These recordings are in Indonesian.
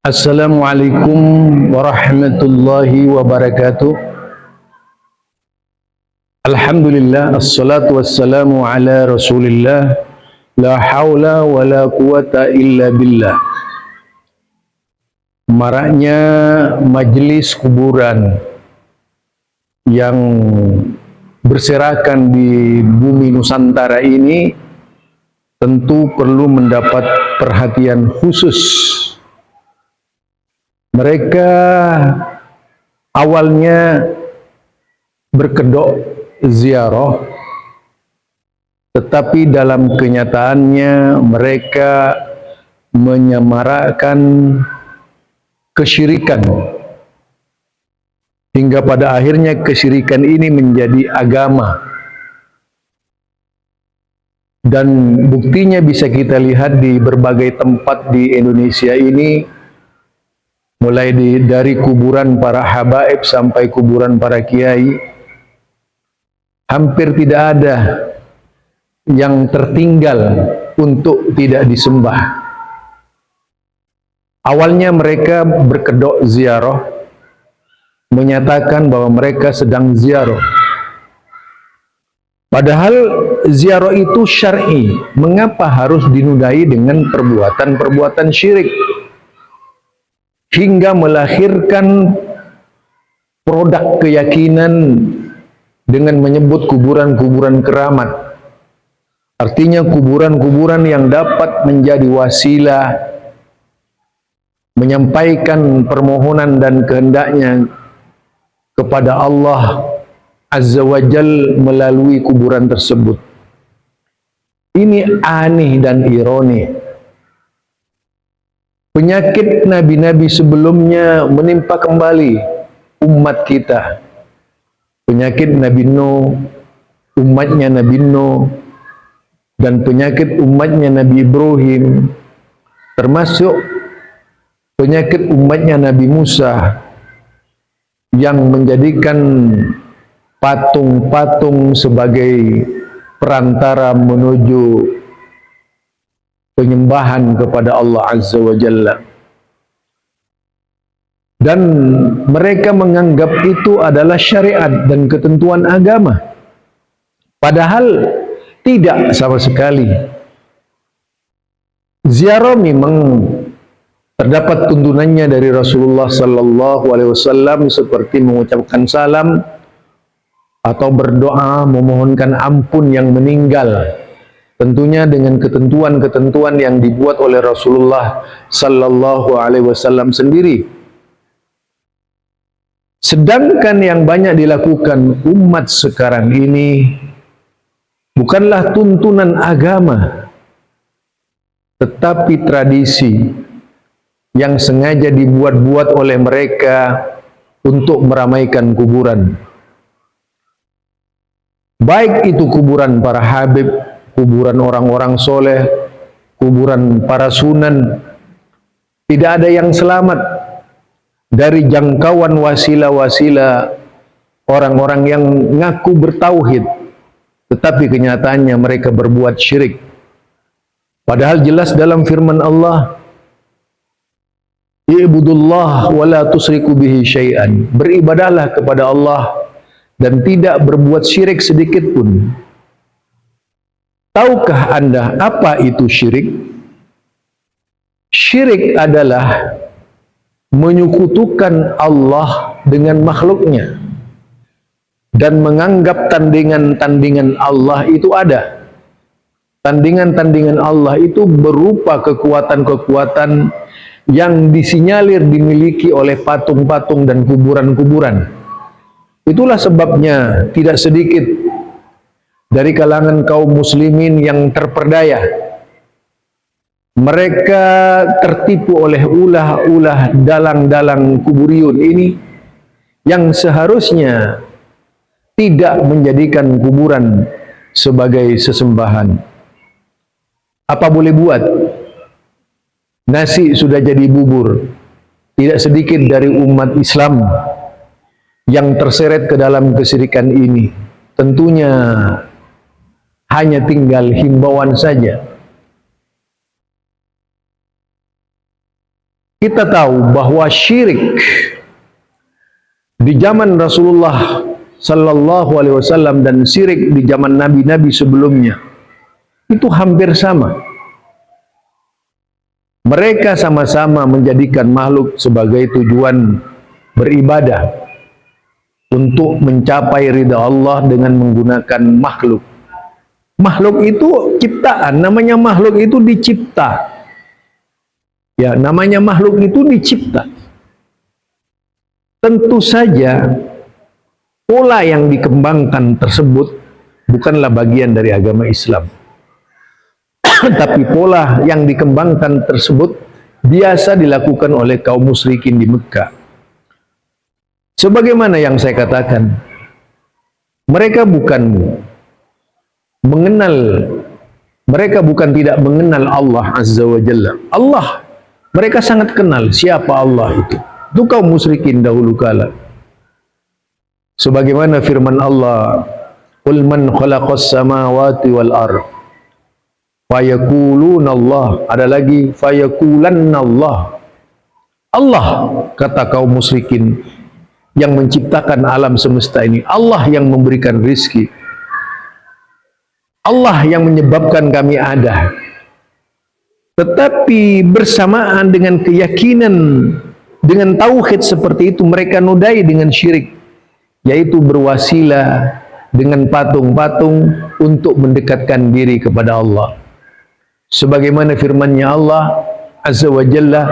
Assalamualaikum warahmatullahi wabarakatuh. Alhamdulillah, assalatu wassalamu ala rasulillah. La hawla wa la quwata illa billah. Maraknya majelis kuburan yang berserakan di bumi Nusantara ini tentu perlu mendapat perhatian khusus. Mereka awalnya berkedok ziarah, tetapi dalam kenyataannya mereka menyamarakkan kesyirikan, hingga pada akhirnya kesyirikan ini menjadi agama. Dan buktinya bisa kita lihat di berbagai tempat di Indonesia ini, mulai dari kuburan para habaib sampai kuburan para kiai, hampir tidak ada yang tertinggal untuk tidak disembah. Awalnya mereka berkedok ziarah, menyatakan bahwa mereka sedang ziarah. Padahal ziarah itu syar'i. Mengapa harus dinodai dengan perbuatan-perbuatan syirik hingga melahirkan produk keyakinan dengan menyebut kuburan-kuburan keramat? Artinya kuburan-kuburan yang dapat menjadi wasilah menyampaikan permohonan dan kehendaknya kepada Allah Azza wa Jal melalui kuburan tersebut. Ini aneh dan ironi. Penyakit nabi-nabi sebelumnya menimpa kembali umat kita. Penyakit Nabi Nuh, umatnya Nabi Nuh, dan penyakit umatnya Nabi Ibrahim, termasuk penyakit umatnya Nabi Musa yang menjadikan patung-patung sebagai perantara menuju penyembahan kepada Allah Azza wa Jalla. Dan mereka menganggap itu adalah syariat dan ketentuan agama. Padahal tidak sama sekali. Ziarah memang terdapat tuntunannya dari Rasulullah sallallahu alaihi wasallam, seperti mengucapkan salam atau berdoa memohonkan ampun yang meninggal, tentunya dengan ketentuan-ketentuan yang dibuat oleh Rasulullah sallallahu alaihi wasallam sendiri. Sedangkan yang banyak dilakukan umat sekarang ini bukanlah tuntunan agama, tetapi tradisi yang sengaja dibuat-buat oleh mereka untuk meramaikan kuburan. Baik itu kuburan para habib, kuburan orang-orang soleh, kuburan para sunan, tidak ada yang selamat dari jangkauan wasilah-wasilah orang-orang yang ngaku bertauhid, tetapi kenyataannya mereka berbuat syirik. Padahal jelas dalam firman Allah, "I'budullah wa la tusriku bihi syai'an." Beribadahlah kepada Allah dan tidak berbuat syirik sedikit pun. Tahukah Anda apa itu syirik? Syirik adalah menyekutukan Allah dengan makhluknya dan menganggap tandingan-tandingan Allah itu ada. Tandingan-tandingan Allah itu berupa kekuatan-kekuatan yang disinyalir dimiliki oleh patung-patung dan kuburan-kuburan. Itulah sebabnya tidak sedikit dari kalangan kaum muslimin yang terperdaya, mereka tertipu oleh ulah-ulah dalang-dalang kuburiyun ini yang seharusnya tidak menjadikan kuburan sebagai sesembahan. Apa boleh buat? Nasi sudah jadi bubur. Tidak sedikit dari umat Islam yang terseret ke dalam kesyirikan ini. Tentunya hanya tinggal himbauan saja. kita tahu bahwa syirik di zaman Rasulullah Sallallahu Alaihi Wasallam dan syirik di zaman nabi-nabi sebelumnya itu hampir sama. Mereka sama-sama menjadikan makhluk sebagai tujuan beribadah untuk mencapai ridha Allah dengan menggunakan makhluk. Makhluk itu ciptaan, namanya makhluk itu dicipta. Ya, namanya makhluk itu dicipta. Tentu saja pola yang dikembangkan tersebut bukanlah bagian dari agama Islam. Tapi pola yang dikembangkan tersebut biasa dilakukan oleh kaum musyrikin di Mekah. Sebagaimana yang saya katakan, mereka bukan tidak mengenal Allah Azza wa Jalla. Allah, mereka sangat kenal siapa Allah itu. Itu kaum musyrikin dahulu kala. Sebagaimana firman Allah, "Qul man khalaqas samawati wal ardh." Fayakuluna Allah, ada lagi fayakulanna Allah. Allah, kata kaum musyrikin, yang menciptakan alam semesta ini. Allah yang memberikan rizki. Allah yang menyebabkan kami ada. Tetapi bersamaan dengan keyakinan, dengan tauhid seperti itu, mereka nodai dengan syirik, yaitu berwasilah dengan patung-patung untuk mendekatkan diri kepada Allah. Sebagaimana firman-Nya Allah Azza wa Jalla,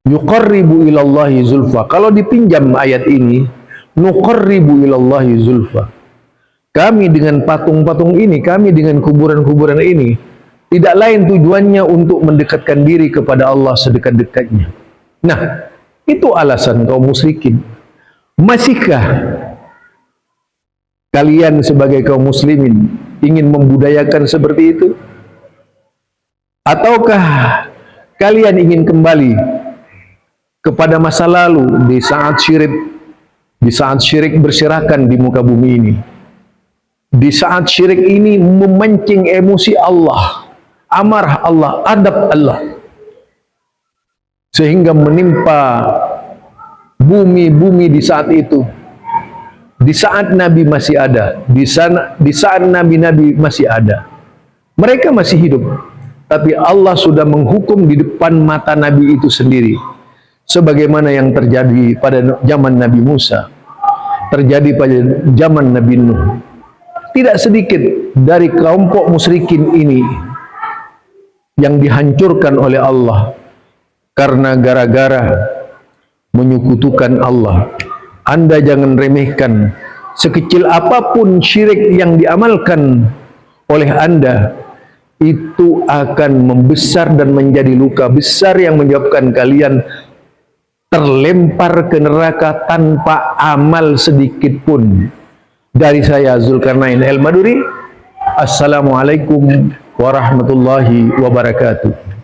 yuqarribu ilallahi zulfa. Kalau dipinjam ayat ini, nuqarribu ilallahi zulfa. Kami dengan patung-patung ini, kami dengan kuburan-kuburan ini, tidak lain tujuannya untuk mendekatkan diri kepada Allah sedekat-dekatnya. Nah, itu alasan kaum musyrikin. Masihkah kalian sebagai kaum muslimin ingin membudayakan seperti itu? Ataukah kalian ingin kembali kepada masa lalu di saat syirik berserakan di muka bumi ini? Di saat syirik ini memancing emosi Allah, amarah Allah, adab Allah, sehingga menimpa bumi-bumi di saat itu. Di saat Nabi masih ada, di saat Nabi-Nabi masih ada, mereka masih hidup, tapi Allah sudah menghukum di depan mata Nabi itu sendiri, sebagaimana yang terjadi pada zaman Nabi Musa, terjadi pada zaman Nabi Nuh. Tidak sedikit dari kelompok musyrikin ini yang dihancurkan oleh Allah karena gara-gara menyekutukan Allah. Anda jangan remehkan sekecil apapun syirik yang diamalkan oleh Anda, itu akan membesar dan menjadi luka besar yang menyebabkan kalian terlempar ke neraka tanpa amal sedikit pun. Dari saya Zulkarnain El Maduri, Assalamualaikum warahmatullahi wabarakatuh.